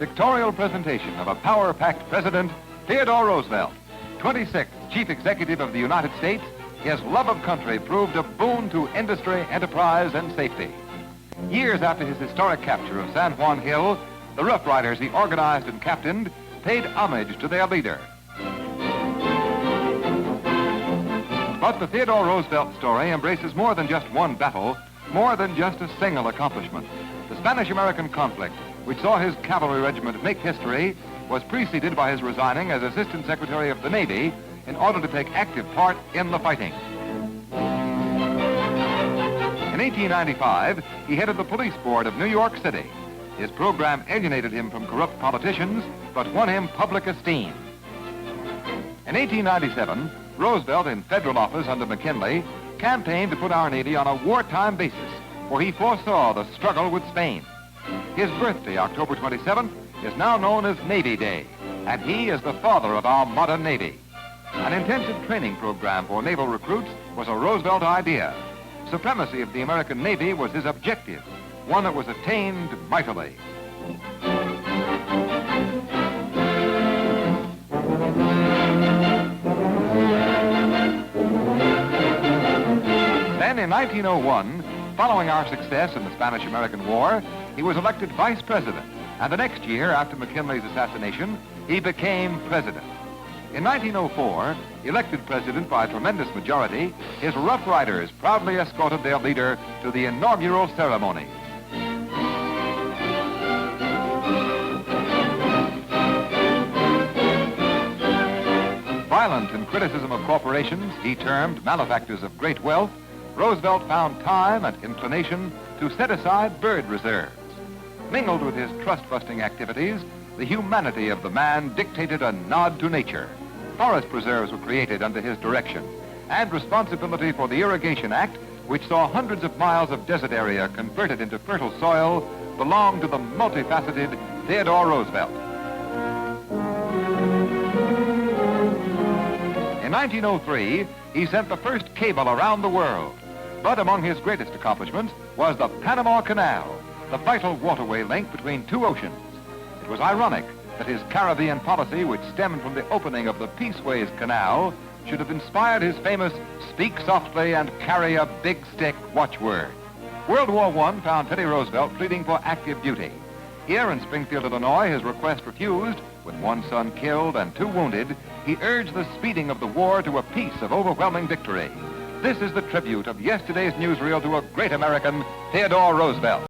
pictorial presentation of a power-packed President, Theodore Roosevelt, 26th Chief Executive of the United States. His love of country proved a boon to industry, enterprise, and safety. Years after his historic capture of San Juan Hill, the Rough Riders he organized and captained paid homage to their leader. But the Theodore Roosevelt story embraces more than just one battle, more than just a single accomplishment. The Spanish-American conflict, which saw his cavalry regiment make history, was preceded by his resigning as Assistant Secretary of the Navy in order to take active part in the fighting. In 1895, he headed the police board of New York City. His program alienated him from corrupt politicians, but won him public esteem. In 1897, Roosevelt, in federal office under McKinley, campaigned to put our Navy on a wartime basis, for he foresaw the struggle with Spain. His birthday, October 27th, is now known as Navy Day, and he is the father of our modern Navy. An intensive training program for naval recruits was a Roosevelt idea. Supremacy of the American Navy was his objective, one that was attained mightily. Then in 1901, following our success in the Spanish-American War, he was elected vice president, and the next year after McKinley's assassination, he became president. In 1904, elected president by a tremendous majority, his Rough Riders proudly escorted their leader to the inaugural ceremony. Violent in criticism of corporations he termed malefactors of great wealth, Roosevelt found time and inclination to set aside bird reserves. Mingled with his trust-busting activities, the humanity of the man dictated a nod to nature. Forest preserves were created under his direction, and responsibility for the Irrigation Act, which saw hundreds of miles of desert area converted into fertile soil, belonged to the multifaceted Theodore Roosevelt. In 1903, he sent the first cable around the world. But among his greatest accomplishments was the Panama Canal, the vital waterway link between two oceans. It was ironic that his Caribbean policy, which stemmed from the opening of the Peaceways Canal, should have inspired his famous "Speak softly and carry a big stick" watchword. World War I found Teddy Roosevelt pleading for active duty. Here in Springfield, Illinois, his request refused. With one son killed and two wounded, he urged the speeding of the war to a peace of overwhelming victory. This is the tribute of yesterday's newsreel to a great American, Theodore Roosevelt.